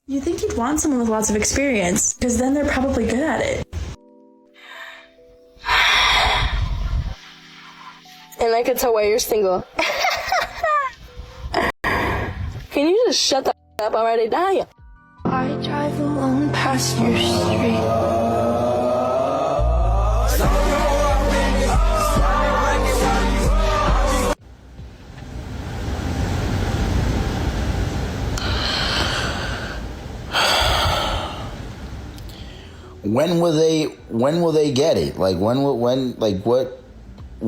You think you'd want someone with lots of experience, because then they're probably good at it. And I can tell why you're single. Can you just shut the up already, Daya? I drive alone past your street. When will they get it? Like what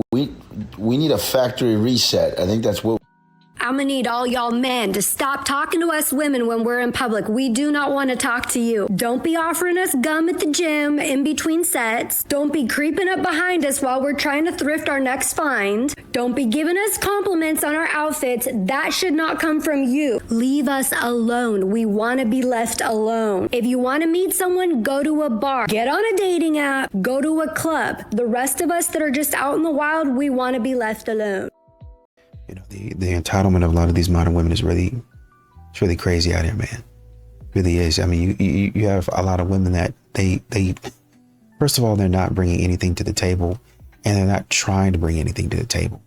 we need a factory reset. I think that's what I'm gonna need all y'all men to stop talking to us women when we're in public. We do not want to talk to you. Don't be offering us gum at the gym in between sets. Don't be creeping up behind us while we're trying to thrift our next find. Don't be giving us compliments on our outfits. That should not come from you. Leave us alone. We want to be left alone. If you want to meet someone, go to a bar. Get on a dating app. Go to a club. The rest of us that are just out in the wild, we want to be left alone. You know, the entitlement of a lot of these modern women is really crazy out here, man. It really is. I mean, you have a lot of women that they first of all, they're not bringing anything to the table, and they're not trying to bring anything to the table.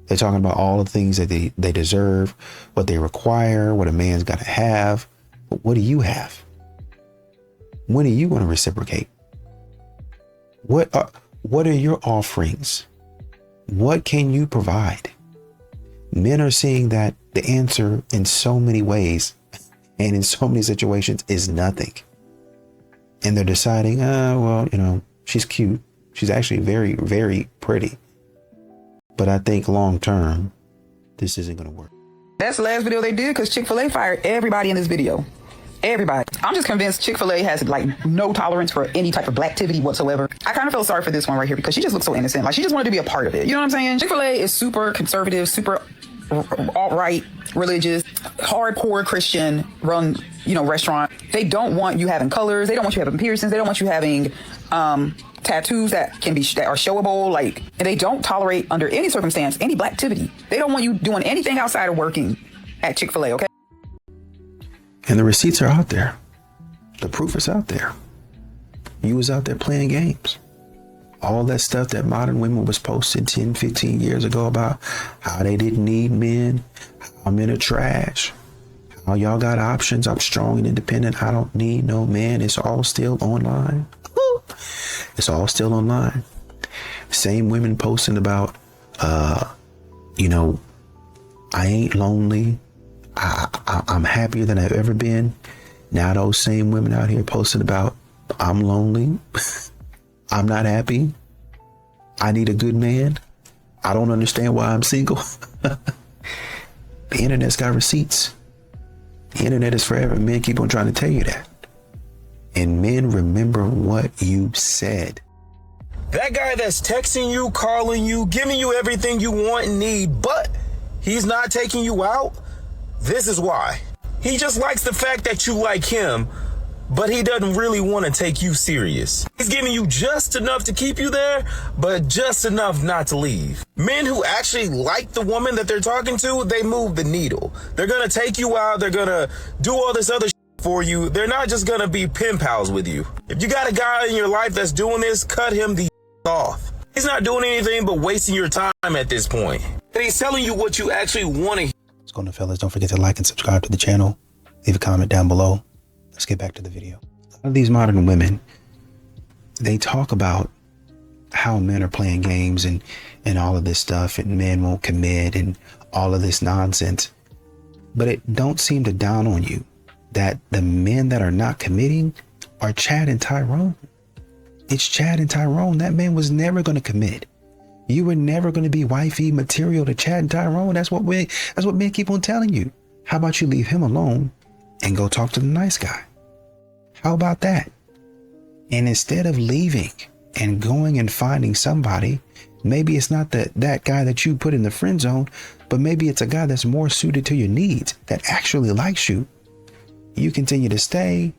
They're talking about all the things that they deserve, what they require, what a man's got to have. But what do you have? When are you going to reciprocate? What are your offerings? What can you provide? Men are seeing that the answer in so many ways and in so many situations is nothing. And they're deciding, well, you know, she's cute. She's actually very, very pretty. But I think long term, this isn't going to work. That's the last video they did because Chick-fil-A fired everybody in this video. Everybody. I'm just convinced Chick-fil-A has like no tolerance for any type of blacktivity whatsoever. I kind of feel sorry for this one right here because she just looks so innocent. Like she just wanted to be a part of it. You know what I'm saying? Chick-fil-A is super conservative, super alt-right, religious, hardcore Christian run, restaurant. They don't want you having colors. They don't want you having piercings. They don't want you having tattoos that are showable. Like, and they don't tolerate under any circumstance any blacktivity. They don't want you doing anything outside of working at Chick-fil-A. Okay. And the receipts are out there. The proof is out there. You was out there playing games. All that stuff that modern women was posted 10, 15 years ago about how they didn't need men, how men are trash, how y'all got options, I'm strong and independent, I don't need no man. It's all still online. It's all still online. Same women posting about, I ain't lonely. I'm happier than I've ever been. Now those same women out here posting about, I'm lonely. I'm not happy. I need a good man. I don't understand why I'm single. The internet's got receipts. The internet is forever. Men keep on trying to tell you that. And men, remember what you said. That guy that's texting you, calling you, giving you everything you want and need, but he's not taking you out. This is why. He just likes the fact that you like him, but he doesn't really want to take you serious. He's giving you just enough to keep you there, but just enough not to leave. Men who actually like the woman that they're talking to, they move the needle. They're going to take you out. They're going to do all this other for you. They're not just going to be pen pals with you. If you got a guy in your life that's doing this, cut him the off. He's not doing anything but wasting your time at this point. And he's telling you what you actually want to hear. What's going on, fellas? Don't forget to like and subscribe to the channel. Leave a comment down below. Let's get back to the video. A lot of these modern women, they talk about how men are playing games and all of this stuff, and men won't commit and all of this nonsense. But it don't seem to dawn on you that the men that are not committing are Chad and Tyrone. It's Chad and Tyrone. That man was never going to commit. You were never going to be wifey material to Chad and Tyrone. That's what men keep on telling you. How about you leave him alone and go talk to the nice guy? How about that? And instead of leaving and going and finding somebody, maybe it's not that guy that you put in the friend zone, but maybe it's a guy that's more suited to your needs, that actually likes you. You continue to stay.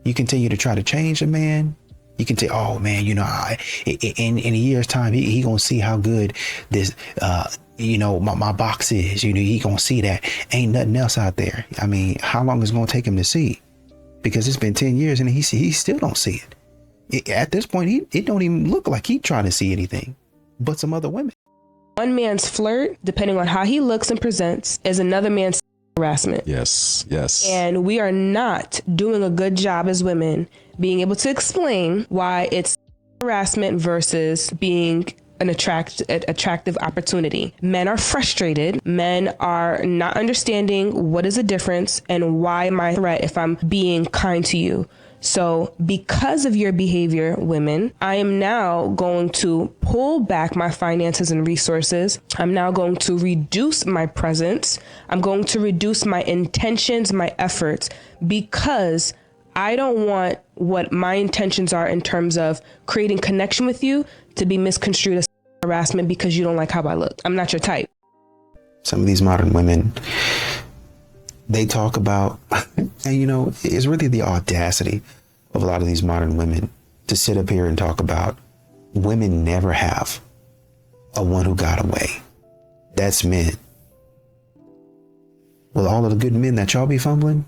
You continue to try to change a man. You can say, oh man, in a year's time, he gonna see how good this, my box is. He gonna see that ain't nothing else out there. I mean, how long is it gonna take him to see? because it's been 10 years and he still don't see it. At this point, it don't even look like he trying to see anything but some other women. One man's flirt, depending on how he looks and presents, is another man's harassment. Yes. And we are not doing a good job as women being able to explain why it's harassment versus being an attractive opportunity. Men are frustrated. Men are not understanding what is the difference and why am I a threat if I'm being kind to you. So because of your behavior, women, I am now going to pull back my finances and resources. I'm now going to reduce my presence. I'm going to reduce my intentions, my efforts, because I don't want what my intentions are in terms of creating connection with you to be misconstrued as harassment because you don't like how I look. I'm not your type. Some of these modern women, they talk about, and you know, it's really the audacity of a lot of these modern women to sit up here and talk about women never have a one who got away. That's men. With all of the good men that y'all be fumbling,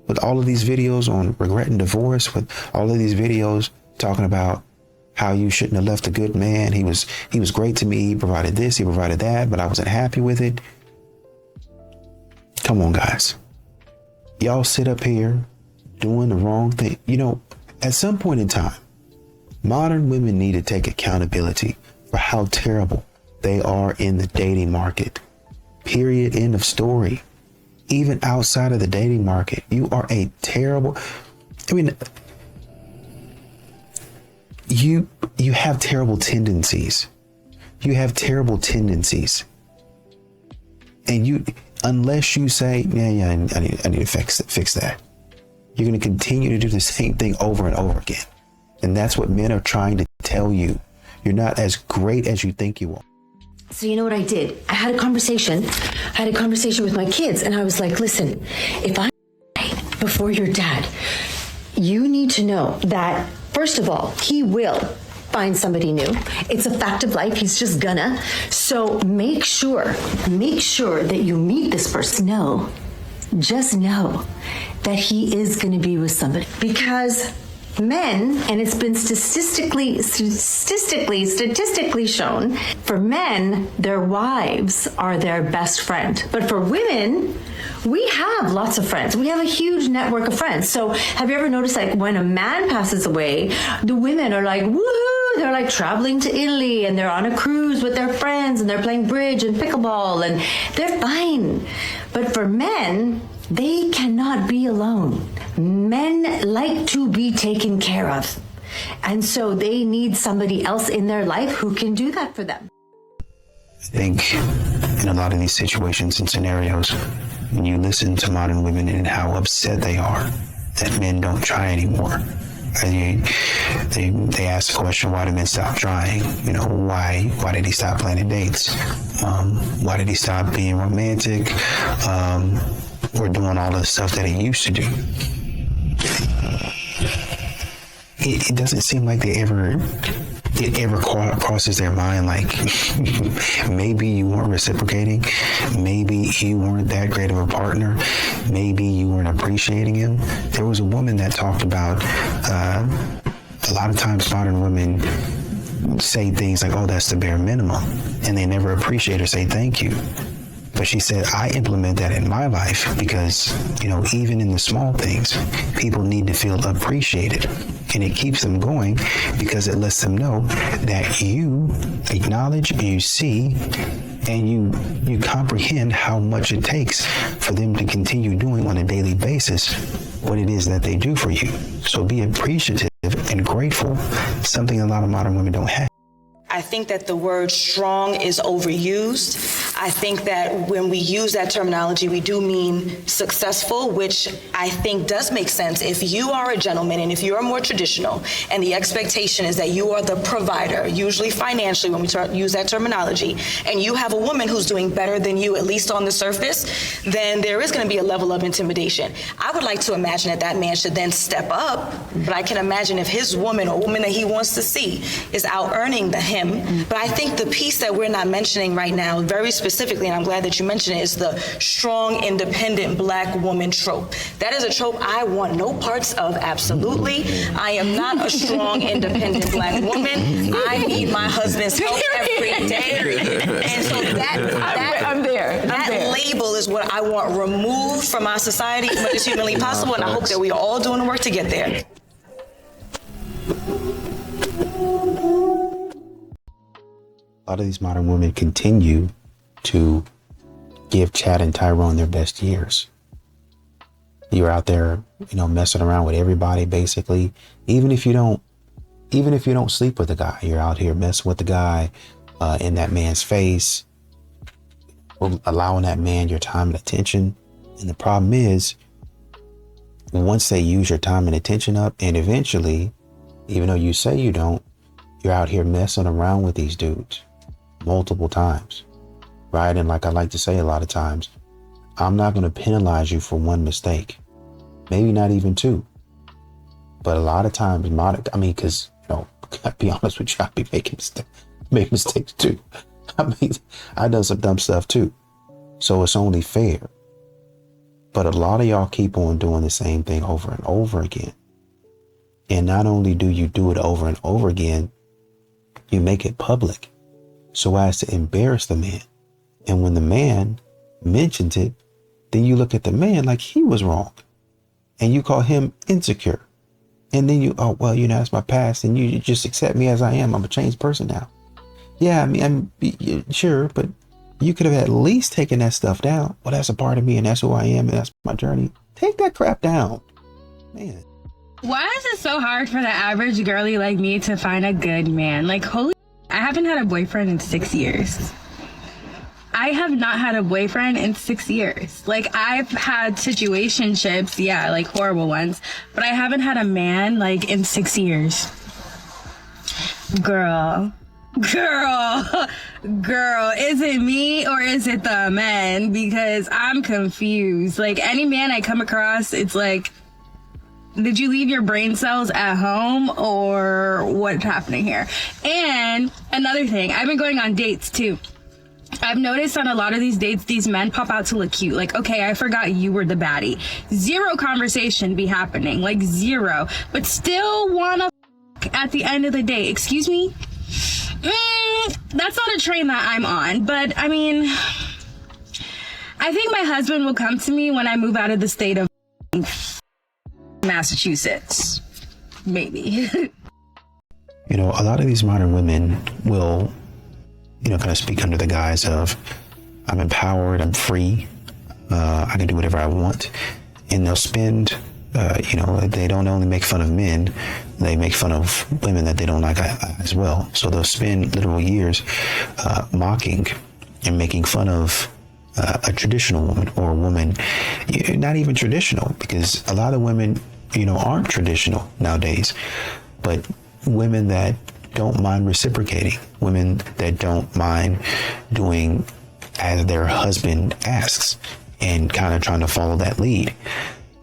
with all of these videos on regretting divorce, with all of these videos talking about how you shouldn't have left a good man. He was great to me. He provided this, he provided that, but I wasn't happy with it. Come on, guys. Y'all sit up here doing the wrong thing. You know, at some point in time, modern women need to take accountability for how terrible they are in the dating market. Period. End of story. Even outside of the dating market, you are a terrible, I mean, you have terrible tendencies. You have terrible tendencies. And you, unless you say, yeah, I need to fix that, you're going to continue to do the same thing over and over again. And that's what men are trying to tell you. You're not as great as you think you are. So you know what I did? I had a conversation with my kids, and I was like, listen, if I die before your dad, you need to know that, first of all, he will find somebody new. It's a fact of life. He's just gonna. So make sure that you meet this person. No, just know that he is going to be with somebody, because men, and it's been statistically shown, for men, their wives are their best friend. But for women, we have lots of friends. We have a huge network of friends. So have you ever noticed, like, when a man passes away, the women are like, woohoo, they're like traveling to Italy and they're on a cruise with their friends and they're playing bridge and pickleball and they're fine. But for men, they cannot be alone. Men like to be taken care of. And so they need somebody else in their life who can do that for them. I think in a lot of these situations and scenarios, when you listen to modern women and how upset they are that men don't try anymore, and they ask the question, why did men stop trying? You know, why did he stop planning dates? Why did he stop being romantic? Or doing all the stuff that he used to do? It doesn't seem like it ever crosses their mind, like, maybe you weren't reciprocating, maybe you weren't that great of a partner, maybe you weren't appreciating him. There was a woman that talked about a lot of times modern women say things like, oh, that's the bare minimum, and they never appreciate or say thank you. But she said, I implement that in my life because, you know, even in the small things, people need to feel appreciated. And it keeps them going because it lets them know that you acknowledge, you see, and you comprehend how much it takes for them to continue doing on a daily basis what it is that they do for you. So be appreciative and grateful, something a lot of modern women don't have. I think that the word strong is overused. I think that when we use that terminology, we do mean successful, which I think does make sense. If you are a gentleman and if you're more traditional and the expectation is that you are the provider, usually financially when we use that terminology, and you have a woman who's doing better than you, at least on the surface, then there is going to be a level of intimidation. I would like to imagine that man should then step up, but I can imagine if his woman or woman that he wants to see is out earning him. But I think the piece that we're not mentioning right now, very specific, specifically, and I'm glad that you mentioned it, is the strong, independent black woman trope. That is a trope I want no parts of, absolutely. I am not a strong, independent black woman. I need my husband's help every day. And so that label is what I want removed from our society as much as humanly possible, and I hope that we are all doing the work to get there. A lot of these modern women continue to give Chad and Tyrone their best years. You're out there, messing around with everybody, basically. Even if you don't sleep with the guy, you're out here messing with the guy in that man's face, allowing that man your time and attention. And the problem is, once they use your time and attention up, and eventually, even though you say you don't, you're out here messing around with these dudes multiple times, right? And like I like to say a lot of times, I'm not going to penalize you for one mistake, maybe not even two, but a lot of times, because, I'll be honest with you, I be make mistakes too. I done some dumb stuff too. So it's only fair. But a lot of y'all keep on doing the same thing over and over again. And not only do you do it over and over again, you make it public so as to embarrass the man. And when the man mentions it, then you look at the man like he was wrong and you call him insecure. And then that's my past and you just accept me as I am. I'm a changed person now. Yeah, I'm sure, but you could have at least taken that stuff down. Well, that's a part of me and that's who I am and that's my journey. Take that crap down, man. Why is it so hard for the average girly like me to find a good man? Like, I haven't had a boyfriend in 6 years. I have not had a boyfriend in 6 years. Like, I've had situationships, yeah, like horrible ones, but I haven't had a man like in 6 years. Girl, is it me or is it the men? Because I'm confused. Like, any man I come across, it's like, did you leave your brain cells at home or what's happening here? And another thing, I've been going on dates too. I've noticed on a lot of these dates, these men pop out to look cute. Like, okay, I forgot you were the baddie. Zero conversation be happening, like zero. But still wanna at the end of the day. Excuse me? That's not a train that I'm on. But I mean, I think my husband will come to me when I move out of the state of Massachusetts. Maybe. A lot of these modern women will kind of speak under the guise of, I'm empowered, I'm free, I can do whatever I want. And they'll spend, they don't only make fun of men, they make fun of women that they don't like as well. So they'll spend literal years mocking and making fun of a traditional woman or a woman, not even traditional, because a lot of women, aren't traditional nowadays, but women that don't mind reciprocating, women that don't mind doing as their husband asks and kind of trying to follow that lead.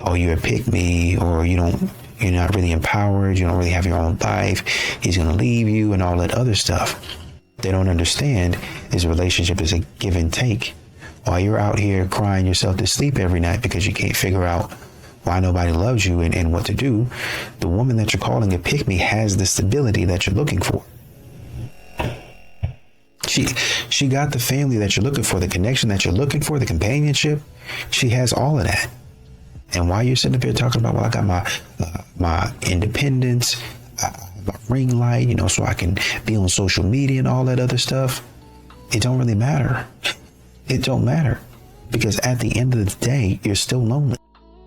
Oh, you're a pick me, or you're not really empowered, you don't really have your own life, he's going to leave you and all that other stuff. They don't understand this relationship is a give and take. While you're out here crying yourself to sleep every night because you can't figure out why nobody loves you and what to do, the woman that you're calling a pick me has the stability that you're looking for. She got the family that you're looking for, the connection that you're looking for, the companionship. She has all of that. And while you're sitting up here talking about, well, I got my independence, my ring light, so I can be on social media and all that other stuff, it don't really matter. It don't matter, because at the end of the day, you're still lonely.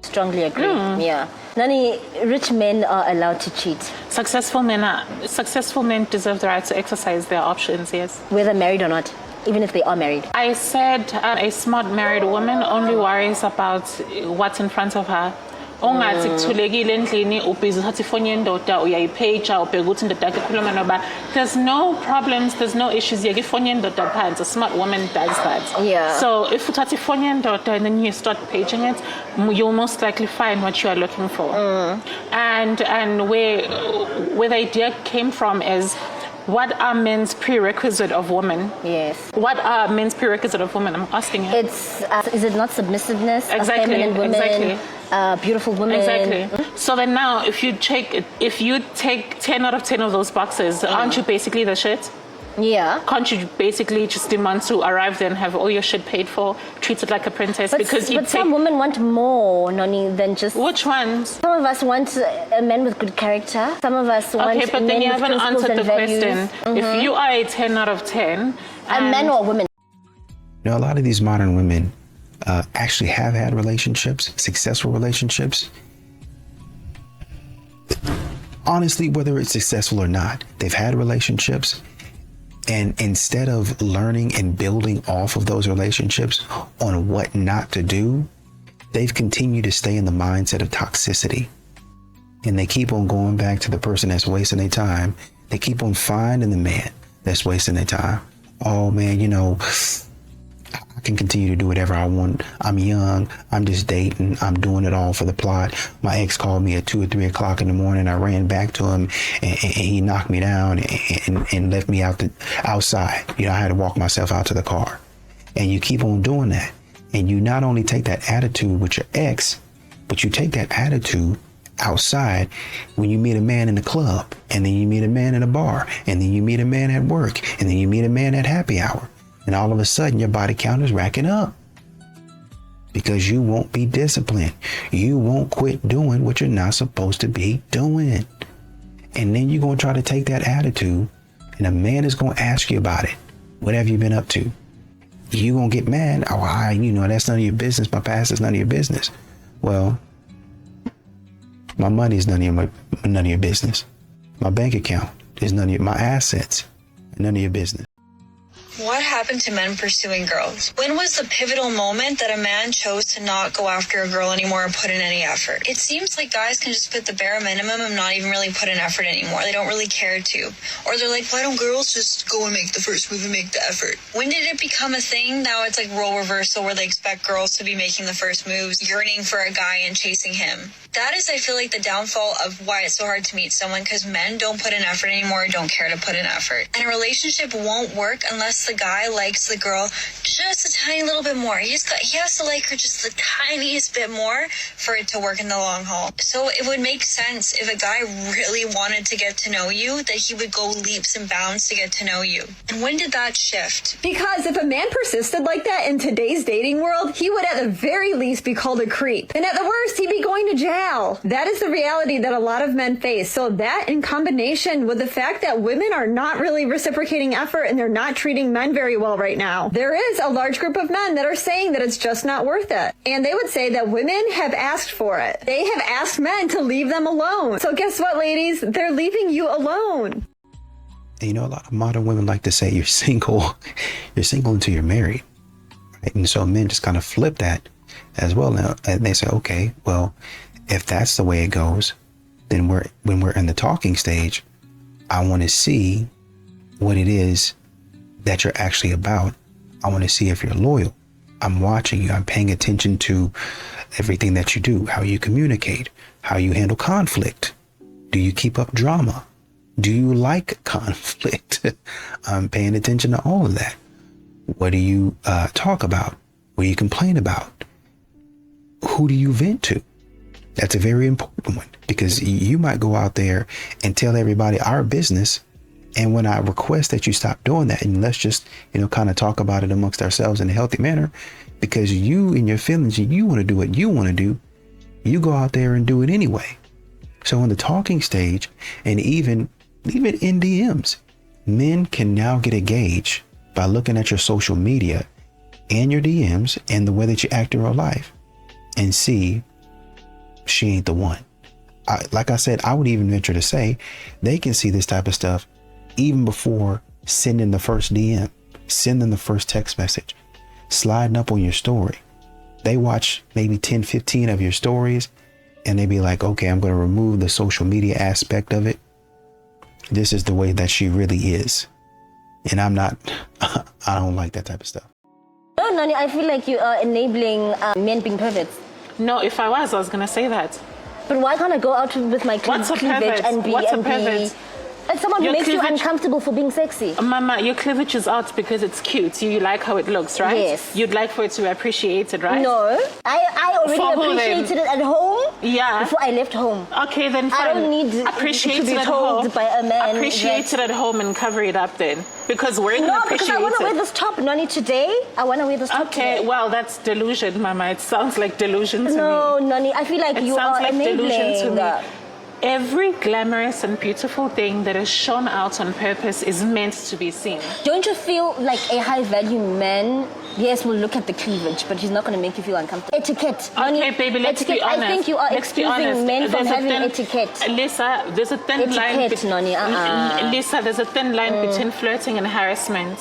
Strongly agree. Yeah. Nani, rich men are allowed to cheat. Successful men deserve the right to exercise their options, yes. Whether married or not, even if they are married. I said a smart married woman only worries about what's in front of her. There's no problems, there's no issues. A smart woman does that. Yeah. So if you and then you start paging it, you'll most likely find what you are looking for. And where the idea came from is, What are men's prerequisite of women? Yes. What are men's prerequisite of women? I'm asking you. It's is it not submissiveness? Exactly. Feminine women, Exactly. Beautiful women. Exactly. So then now, if you take 10 out of 10 of those boxes, aren't you basically the shit? Yeah. Can't you basically just demand to arrive there and have all your shit paid for, treated like a princess? But some women want more, Noni, than just... Which ones? Some of us want a man with good character. Some of us want Okay, but then you haven't answered the question. If you are a 10 out of 10... A man or a woman? You know, a lot of these modern women actually have had relationships, successful relationships. Honestly, whether it's successful or not, they've had relationships. And instead of learning and building off of those relationships on what not to do, they've continued to stay in the mindset of toxicity. And they keep on going back to the person that's wasting their time. They keep on finding the man that's wasting their time. Oh man, you know, I can continue to do whatever I want. I'm young. I'm just dating. I'm doing it all for the plot. My ex called me at 2 or 3 o'clock in the morning. I ran back to him and he knocked me down and left me outside. You know, I had to walk myself out to the car. And you keep on doing that. And you not only take that attitude with your ex, but you take that attitude outside when you meet a man in the club, and then you meet a man in a bar, and then you meet a man at work, and then you meet a man at happy hour. And all of a sudden, your body count is racking up because you won't be disciplined. You won't quit doing what you're not supposed to be doing. And then you're going to try to take that attitude, and a man is going to ask you about it. What have you been up to? You're going to get mad. Oh, you know, that's none of your business. My past is none of your business. Well, my money is none of your business. My bank account is none of my assets, none of your business. What happened to men pursuing girls? When was the pivotal moment that a man chose to not go after a girl anymore or put in any effort? It seems like guys can just put the bare minimum and not even really put in effort anymore. They don't really care to. Or they're like, why don't girls just go and make the first move and make the effort? When did it become a thing? Now it's like role reversal where they expect girls to be making the first moves, yearning for a guy and chasing him. That is, I feel like, the downfall of why it's so hard to meet someone, because men don't put in effort anymore, don't care to put in effort. And a relationship won't work unless the guy likes the girl just a tiny little bit more. He has to like her just the tiniest bit more for it to work in the long haul. So it would make sense if a guy really wanted to get to know you, that he would go leaps and bounds to get to know you. And when did that shift? Because if a man persisted like that in today's dating world, he would at the very least be called a creep. And at the worst, he'd be going to jail. That is the reality that a lot of men face. So that, in combination with the fact that women are not really reciprocating effort and they're not treating men very well right now, there is a large group of men that are saying that it's just not worth it. And they would say that women have asked for it. They have asked men to leave them alone. So guess what, ladies? They're leaving you alone. And you know, a lot of modern women like to say you're single until you're married. Right? And so men just kind of flip that as well now. And they say, okay, well, if that's the way it goes, then when we're in the talking stage, I want to see what it is that you're actually about. I want to see if you're loyal. I'm watching you. I'm paying attention to everything that you do, how you communicate, how you handle conflict. Do you keep up drama? Do you like conflict? I'm paying attention to all of that. What do you talk about? What do you complain about? Who do you vent to? That's a very important one, because you might go out there and tell everybody our business. And when I request that you stop doing that, and let's just, kind of talk about it amongst ourselves in a healthy manner, because you in your feelings, you want to do what you want to do, you go out there and do it anyway. So in the talking stage, and even in DMs, men can now get a gauge by looking at your social media and your DMs and the way that you act in real life, and see she ain't the one. Like I said, I would even venture to say they can see this type of stuff even before sending the first DM, sending the first text message, sliding up on your story. They watch maybe 10, 15 of your stories, and they be like, okay, I'm going to remove the social media aspect of it. This is the way that she really is. And I don't like that type of stuff. No, Nani, I feel like you are enabling men being perverts. No, if I was going to say that. But why can't I go out with my cleavage and be... What's a pervert? Like someone who Your makes you cleavage- uncomfortable for being sexy. Mama, your cleavage is out because it's cute. You like how it looks, right? Yes. You'd like for it to be appreciated, right? No, I already For who then? appreciated it at home. Yeah. Before I left home. Okay, then fine. I don't need appreciate to be it at told home. by a man. Appreciate it at home and cover it up then, because we're gonna No, appreciate because I want to wear it. this top, Nani, today. I want to wear this top Okay, today. well, that's delusion, Mama. It sounds like delusion to me. No, Nani, I feel like It you sounds are like delusion to enabling. me. Every glamorous and beautiful thing that is shown out on purpose is meant to be seen. Don't you feel like a high value man, yes, will look at the cleavage, but he's not going to make you feel uncomfortable? Etiquette. Okay, baby, let's be honest. I think you are Let's be honest. excusing men from There's a having thin- etiquette. Lisa, there's a thin line. Etiquette, Nani, Lisa, there's a thin line between flirting and harassment.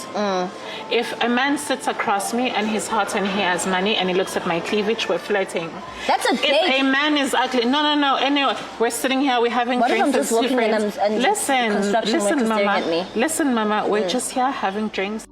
If a man sits across me and he's hot and he has money and he looks at my cleavage, we're flirting. That's a If date. a man is ugly, no. Anyway, we're sitting here, we're having What if drinks. I'm just as two walking and friends. I'm construction workers staring Mama. at me? Listen, Mama, we're just here having drinks.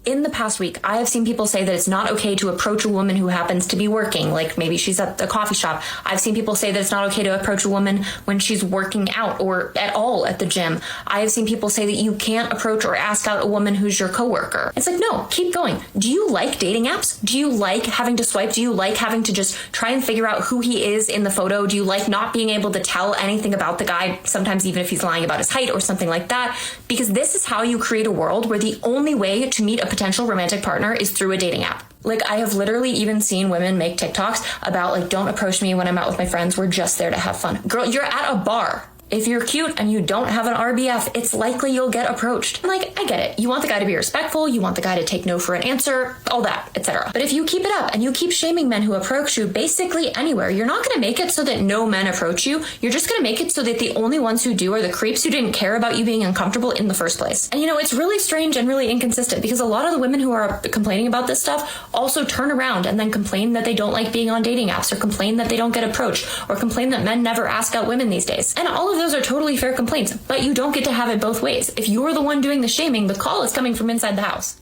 In the past week, I have seen people say that it's not okay to approach a woman who happens to be working, like maybe she's at a coffee shop. I've seen people say that it's not okay to approach a woman when she's working out or at all at the gym. I have seen people say that you can't approach or ask out a woman who's your coworker. It's like, no, keep going. Do you like dating apps? Do you like having to swipe? Do you like having to just try and figure out who he is in the photo? Do you like not being able to tell anything about the guy, sometimes even if he's lying about his height or something like that? Because this is how you create a world where the only way to meet a potential romantic partner is through a dating app. Like, I have literally even seen women make TikToks about, like, don't approach me when I'm out with my friends. We're just there to have fun. Girl, you're at a bar. If you're cute and you don't have an RBF, it's likely you'll get approached. Like, I get it. You want the guy to be respectful. You want the guy to take no for an answer, all that, etc. But if you keep it up and you keep shaming men who approach you basically anywhere, you're not going to make it so that no men approach you. You're just going to make it so that the only ones who do are the creeps who didn't care about you being uncomfortable in the first place. And you know, it's really strange and really inconsistent because a lot of the women who are complaining about this stuff also turn around and then complain that they don't like being on dating apps or complain that they don't get approached or complain that men never ask out women these days. And all of those are totally fair complaints, but you don't get to have it both ways. If you're the one doing the shaming, the call is coming from inside the house.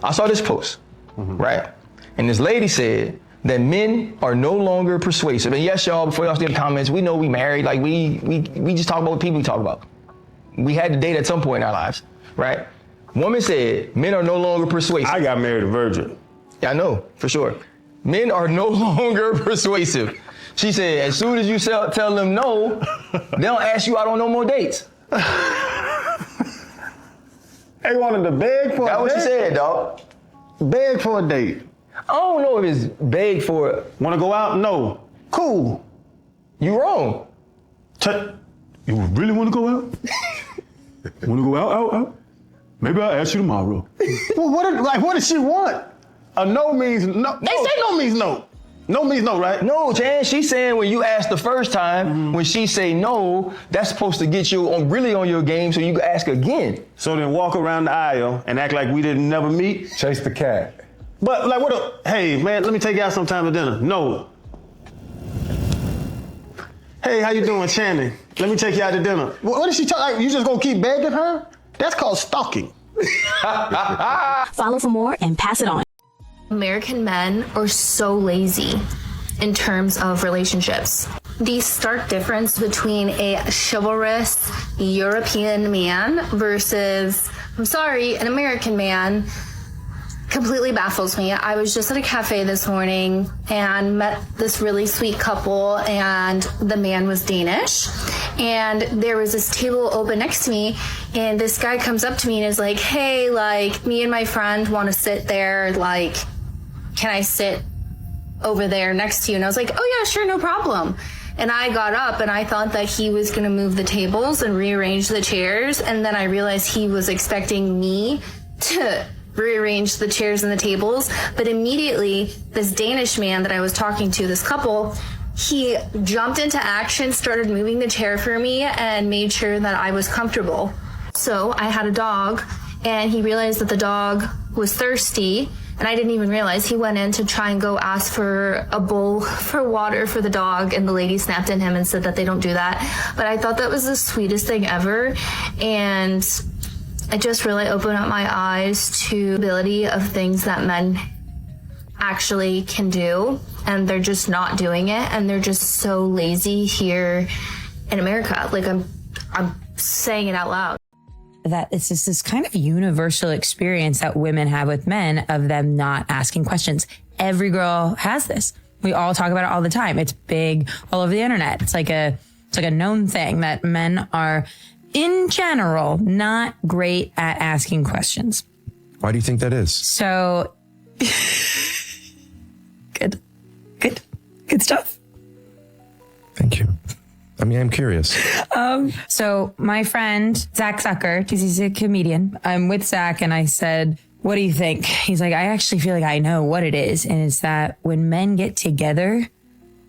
I saw this post, right? And this lady said that men are no longer persuasive. And yes, y'all, before y'all see the comments, we know we married. Like, we just talk about what people we talk about. We had to date at some point in our lives, right? Woman said men are no longer persuasive. I got married a virgin. Yeah, I know, for sure. Men are no longer persuasive. She said, as soon as you tell them no, they don't ask you out on no more dates. They wanted to beg for a date? That's what she said, dog. Beg for a date. I don't know if it's beg for... Want to go out? No. Cool. You wrong. You really want to go out? Want to go out? Maybe I'll ask you tomorrow. Well, what does she want? A no means no. They say no means no. No means no, right? No, Jan, she's saying when you ask the first time, when she say no, that's supposed to get you really on your game so you can ask again. So then walk around the aisle and act like we didn't never meet? Chase the cat. But like, hey, man, let me take you out sometime to dinner. No. Hey, how you doing, Channing? Let me take you out to dinner. What is she talking? You just gonna keep begging her? That's called stalking. Follow for more and pass it on. American men are so lazy in terms of relationships. The stark difference between a chivalrous European man versus, I'm sorry, an American man completely baffles me. I was just at a cafe this morning and met this really sweet couple, and the man was Danish. And there was this table open next to me, and this guy comes up to me and is like, hey, like, me and my friend want to sit there, like, can I sit over there next to you? And I was like, oh yeah, sure, no problem. And I got up and I thought that he was gonna move the tables and rearrange the chairs. And then I realized he was expecting me to rearrange the chairs and the tables. But immediately, this Danish man that I was talking to, this couple, he jumped into action, started moving the chair for me, and made sure that I was comfortable. So I had a dog, and he realized that the dog was thirsty, and I didn't even realize. He went in to try and go ask for a bowl for water for the dog, and the lady snapped at him and said that they don't do that. But I thought that was the sweetest thing ever, and it just really opened up my eyes to the ability of things that men actually can do, and they're just not doing it, and they're just so lazy here in America. Like, I'm saying it out loud. That it's just this kind of universal experience that women have with men of them not asking questions. Every girl has this. We all talk about it all the time. It's big all over the internet. It's like a known thing that men are, in general, not great at asking questions. Why do you think that is? So, good stuff. Thank you. I mean, I'm curious. So my friend, Zach Zucker, he's a comedian. I'm with Zach and I said, what do you think? He's like, I actually feel like I know what it is. And it's that when men get together,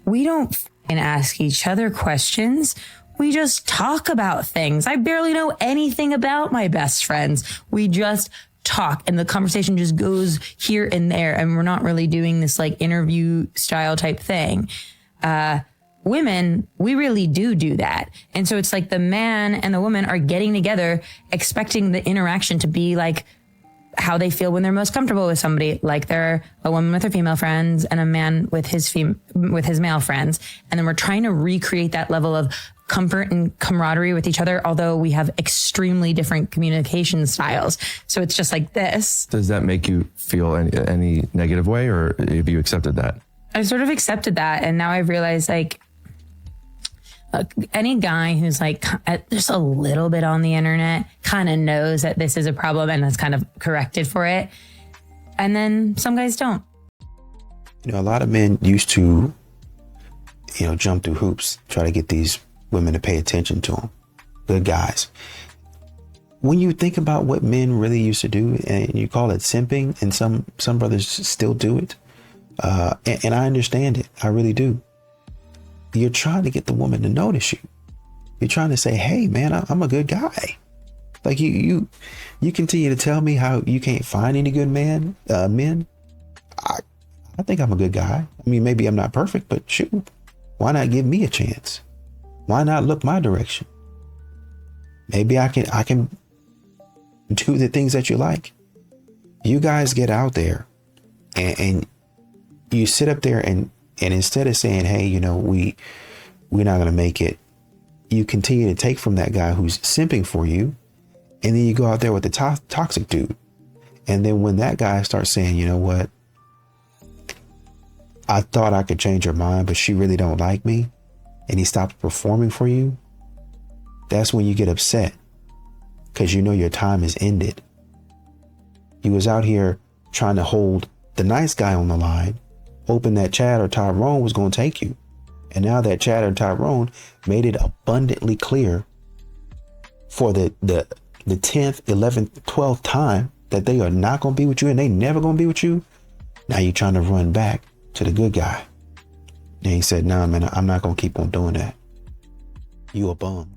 we don't f***ing ask each other questions. We just talk about things. I barely know anything about my best friends. We just talk and the conversation just goes here and there. And we're not really doing this like interview style type thing. Women, we really do that. And so it's like the man and the woman are getting together, expecting the interaction to be like how they feel when they're most comfortable with somebody, like they're a woman with her female friends and a man with his male friends. And then we're trying to recreate that level of comfort and camaraderie with each other, although we have extremely different communication styles. So it's just like this. Does that make you feel any negative way, or have you accepted that? I've sort of accepted that. And now I've realized like, any guy who's like just a little bit on the internet kind of knows that this is a problem and has kind of corrected for it. And then some guys don't. You know, a lot of men used to, jump through hoops, try to get these women to pay attention to them. Good guys. When you think about what men really used to do, and you call it simping, and some brothers still do it, and I understand it. I really do. You're trying to get the woman to notice you. You're trying to say, hey, man, I'm a good guy. Like you continue to tell me how you can't find any good men. I think I'm a good guy. I mean, maybe I'm not perfect, but shoot, why not give me a chance? Why not look my direction? Maybe I can do the things that you like. You guys get out there and you sit up there and instead of saying, hey, we're not going to make it, you continue to take from that guy who's simping for you. And then you go out there with the toxic dude. And then when that guy starts saying, you know what, I thought I could change her mind, but she really don't like me, and he stops performing for you, that's when you get upset because you know your time is ended. You was out here trying to hold the nice guy on the line, hoping that Chad or Tyrone was going to take you. And now that Chad or Tyrone made it abundantly clear for the 10th, 11th, 12th time that they are not going to be with you and they never going to be with you. Now you're trying to run back to the good guy. And he said, nah, man, I'm not going to keep on doing that. You a bum.